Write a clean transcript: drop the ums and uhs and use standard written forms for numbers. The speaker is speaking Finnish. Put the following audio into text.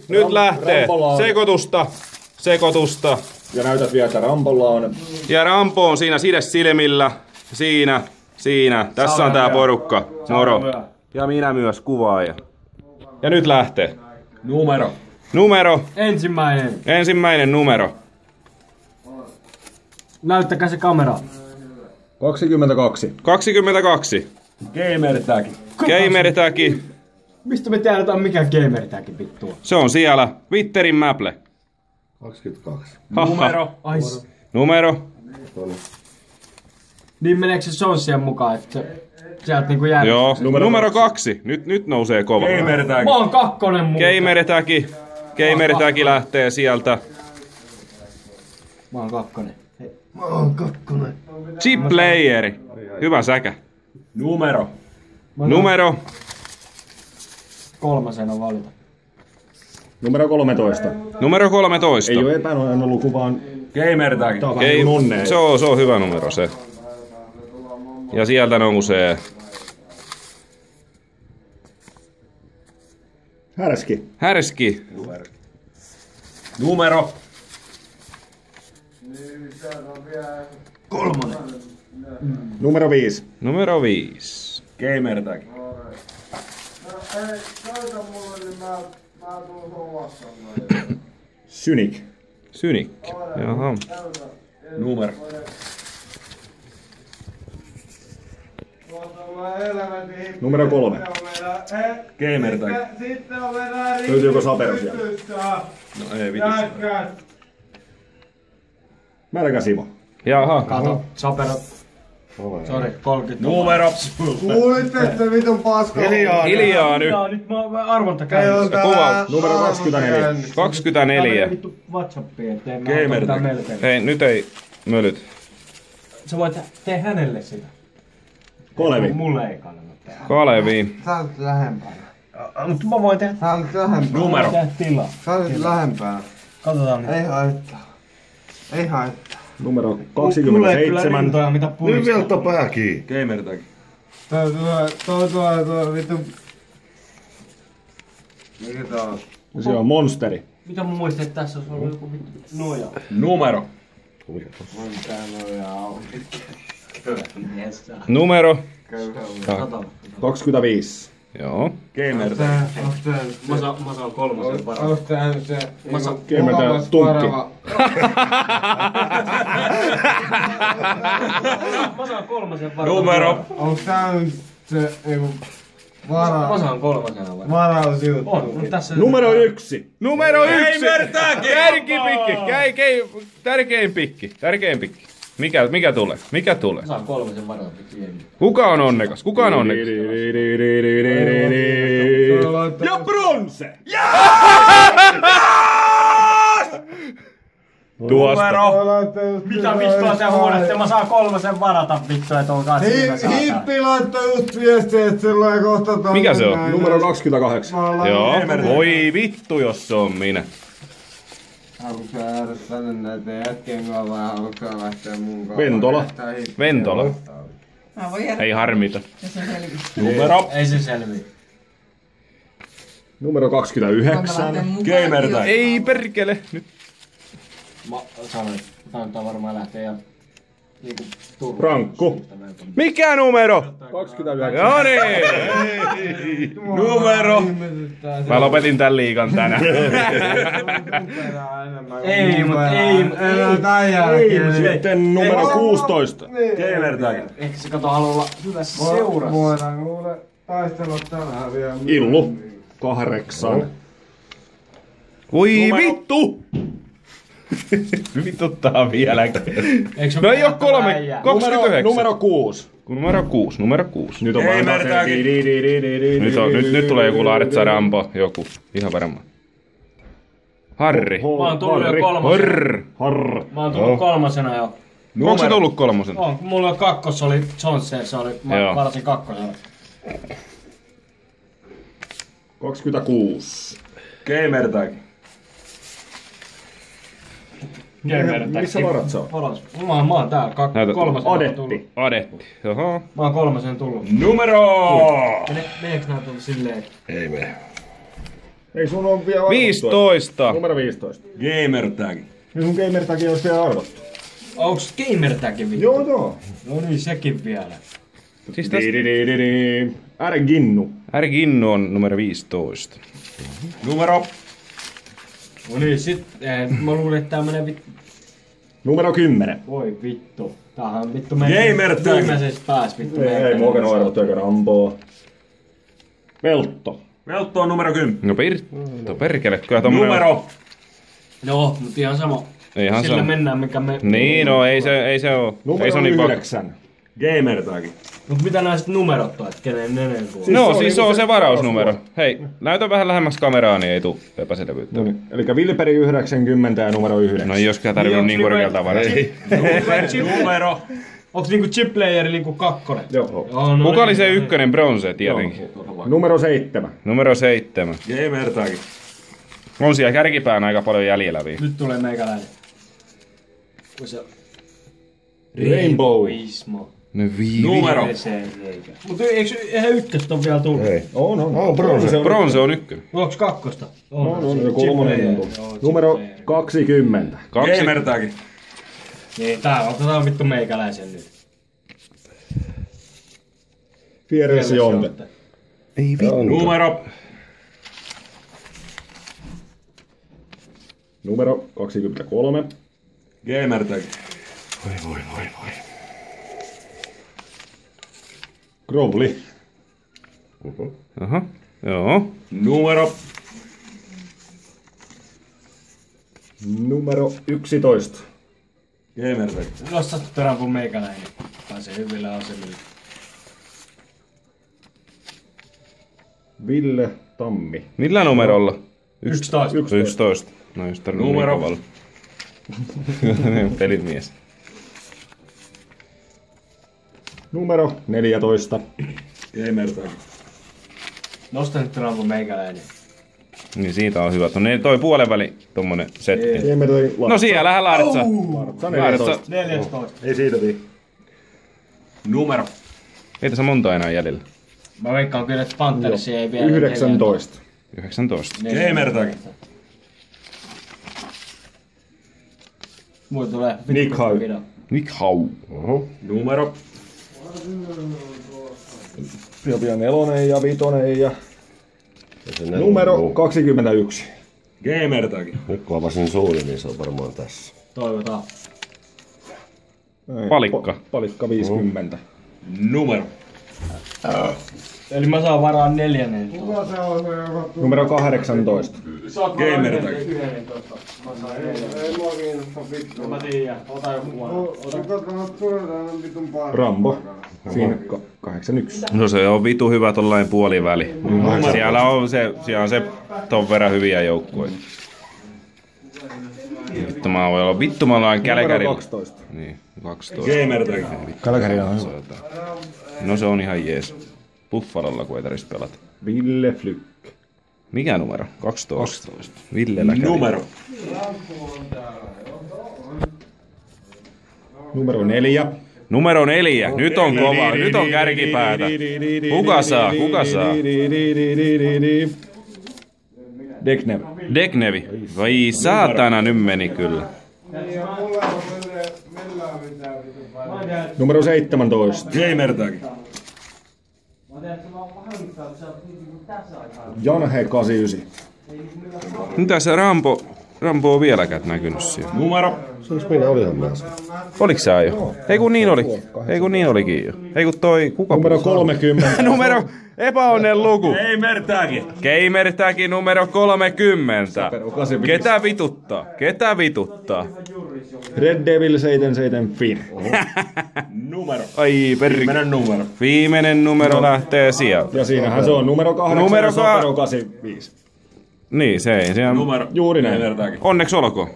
Nyt lähtee. Sekoitusta. Ja näytät vielä, että Rampolla on. Ja Rampo on siinä side silmillä. Siinä. Tässä on tää porukka. Moro. Ja minä myös kuvaaja. Ja nyt lähtee. Numero. Ensimmäinen numero. Näyttäkää se kamera. 22. 22. Gamer Tag. Mistä me tiedetään mikä gamer tagin vittua? Se on siellä. Witterin Maple. 22. Numero. Niin meneekö se Sonssien mukaan, että sieltä niinku jää? Joo. Numero 2. Nyt nousee kova. Mä oon kakkonen mukaan. Gamer Tag lähtee sieltä. Mä oon kakkonen. Chip Playeri. Hyvä säkä. Numero. Kolmasena valita. Numero 13. Numero 13. Ei oo epänoinen luku, vaan Gamer Tag. Tää on vähän kuin onnea. Se on hyvä numero se. Ja sieltä nousee. Härski. Numero. Numero 5. Numero 5. Gamer Tag. Synik. Jaha. Numero. Numero 3. Gamer Tag. Löytyykö sapero siellä? No ei vitis. Märkä Simo. Jaha. Kato, sapero. Sori, 30. Numero. Kuulitte, että vitun paska. Hiljaa nyt. Nyt mä arvonta käynnissä. Kuva. Numero 24. 24. Vittu WhatsAppiin, ettei mä Gamer ottaa Tag. melkein. Ei, nyt ei mölyt. Sä voit tee hänelle sitä. Kalevi. Mulle ei kannata tehdä. Kalevi. Sä olet lähempänä. Mutta mä voin tehdä. Sä olet lähempänä. Numero. Tehdä tilaa. Sä olet lähempänä. Katsotaan nyt. Ei haittaa. Ei haittaa. Numero Mulle ei kyllä 27. rintoja mitä puristaa. Nyt vielä pää kiinni. Gamer Tag. Tuo vittu. Mikä tää on? Se on monsteri. Mitä mä muistin, että tässä olisi ollut joku vittu noja. Numero. On tää nojaa. Numero. Katsotaan. 25. Joo. Gamer Tag. Mä saan kolmosen varan. Onks tää nyt se Gamer Tag. Tunkki. Mä saan kolmosen varan. Numero. Onks tää nyt se eiku Mä saan kolmosena varan. varausjuttu? On, mutta tässä... Numero 1. Numero 1. Tärkein pikki. Mikä tulee? Mä saan kolmosen varan. Kuka on onnekas? Ja bronze. Tuosta. Mitä vittua te huonotte? Mä saan kolmosen varata vittu, et olkaa siinä saatana. Hippi laittoi just viestiä, et sillä ei kohta tonne. Mikä se on? Numero 28. Joo. Voi vittu, jos se on minä. Haluatko sä jäädä tänne näiden jätkien kanssa vai haluatko sä lähteä mun kanssa? Ventola. Mä voin jäädä. Ei harmita. Ja se selviää. Numero. Ei se selviä. Numero 29. Gamer Tag. Ei perkele. Nyt. Mä sanoin, että kannattaa varmaan lähteä ja... Niinku Turkuun. Rankku. Mikä numero? 29. No niin. Numero. Mä lopetin tän liigan tänään. Ei, mut ei. Enää tän jälkeen. Sitten numero 16. Gamer Tag. Ehkä se kato haluaa olla hyvässä seurassa. Voidaan kuule taistella tänään vielä. Illu. 8. Voi vittu! Vituttaa vieläkin. Eikö No ei oo 29. Numero 6. Numero 6. Nyt on vaan Nyt tulee joku Laretsa Rambo, joku. Ihan varmaan. Harri. Mä oon tullut jo kolmosena. Mä oon tullut kolmosena jo. Onko se tullut kolmosen? On, mulla kakkos oli Johnson, se oli, mä Joo. varasin kakkosena. 26. Gamer Tag. Missä varat sä oot? Varas. Mä oon täällä, Näytä. kolmosena tullut. Adetti. Joho. Mä oon kolmosen tullut. Numero! Meneekö nää tullut silleen? Ei mene. Ei sun on vielä 15. Numero 15. Gamertag. Niin sun gamertagin olisi vielä arvottu. Onks gamertagin vittu? Joo. No niin, sekin vielä. Siis tästä... R-Ginnu. R-Ginnu on numero 15. Numero. No niin, mä luulen, että tää menee vittu. Numero 10. Voi vittu. Tämähän on vittu Gamertag. viimeisessä pääs vittu. Ei muokan ole arvottu eikä Ramboa. Veltto. Veltto on numero 10. No Pirtto, perkele, kyllä tommonen... Numero. Joo, mut ihan sama. Ihan Sillä sama. mennään, mikä me... Niin, no ei se oo. Numero Ei se oo niin 9. Gamertag. Mut mitä nää sit numerot on, et kenen nenen kuuluu? No siis se on se varausnumero. Hei, näytä vähän lähemmäs kameraa, niin ei tuu epäselvyyttä. No niin, elikkä Vilperi 90 ja numero 9. No ei joskaan tarvinnut niin korkealta varasta. Numero. Onks niinku chip-playeri niinku kakkonen? Joo. No Kuka oli niin, se no niin. ykkönen bronze tietenkin? Numero 7. Numero 7. Gamertag. On siellä kärkipään aika paljon jäljellä vielä. Nyt tulee meikäläinen. Kun se... Rainbow. Ismo. No viivi. Numero. Mut eihän ykköstä on vielä tullut? Ei. On bronze. Bronze on ykkönen. Onks kakkosta? On, ja kolmonen on tullut. Numero 20. Gamertag. Niin, tää otetaan vittu meikäläisen nyt. Fierce Jonte. Ei vittu. Numero. Numero 23. Gamertag. Crowley. Aha, joo. Numero. Numero 11. Gamertag. Nosta peräänpun meikäläinen. Pääsee hyville asemille. Ville Tammi. Millä numerolla? 11. 11. No just tarvinnut Numero. niin kovalla. Pelimies. Numero 14. Gamertag. Nosta nyt peräänpun meikäläinen. Niin siitä on hyvä. No niin toi puolen väli tommonen setti. No siellähän Lartsa. Lartsa 14. 14. Ei siitä tii. Numero. Ei tässä monta enää jäljellä. Mä veikkaan kyllä, että Panthersia ei vielä... 19. 19. Gamertag. Mulla tulee... Nick Hau. Nick Hau. Numero. Pian 4 ja 5 ja... Numero 21. Gamertag. Nyt kun avasin suuri, niin se on varmaan tässä. Toivotaan. Ei, Palikka. Palikka 50. Numero. Eli mä saan varaan 4. Numero 18. Gamertag. Mä saan 4. Ei mua kiinnosta vittu. Mä tiedän. Ota joku huono. Rambo. Siinä 81. No se on vitu hyvä tollain puoliväli. Siellä on se ton verran hyviä joukkoja. Vittu mä ollaan Numero Kälkärillä. 12. Niin, 12. Gamertag. Kälkäri on hyvä. No se on ihan jees. Buffalolla kun ei tarvitsisi pelata. Ville Flyck. Mikä numero? 12. Villellä kävi. Numero. Numero 4. Numero 4. Nyt on kova. Nyt on kärkipäätä. Kuka saa? Kuka saa? Deknev. Deknevi. Vai saatana, nyt meni kyllä. Numero 17. Gamertag. Janhe 89. Mitä se Rambo on vieläkään näkynyt siellä? Numero. Se olisi minä olihan mä sen. Oliks sä jo? Ei kun niin oli. Ei kun niin olikin jo. Ei kun toi, kuka Numero puhuu? 30. Numero, epäonnen luku. Gamertag. Gamertagin numero 30. Ketä vituttaa? Ketä vituttaa? Red Devil 77 Finn. Numero. Ai perkele. Viimeinen numero. Viimeinen numero lähtee sieltä. Ja siinähän se on numero 8 Numero ja Sopero 85. Niin, se ei. Se on... Numero. Juuri näin. Gamertag. Onneksi olkoon.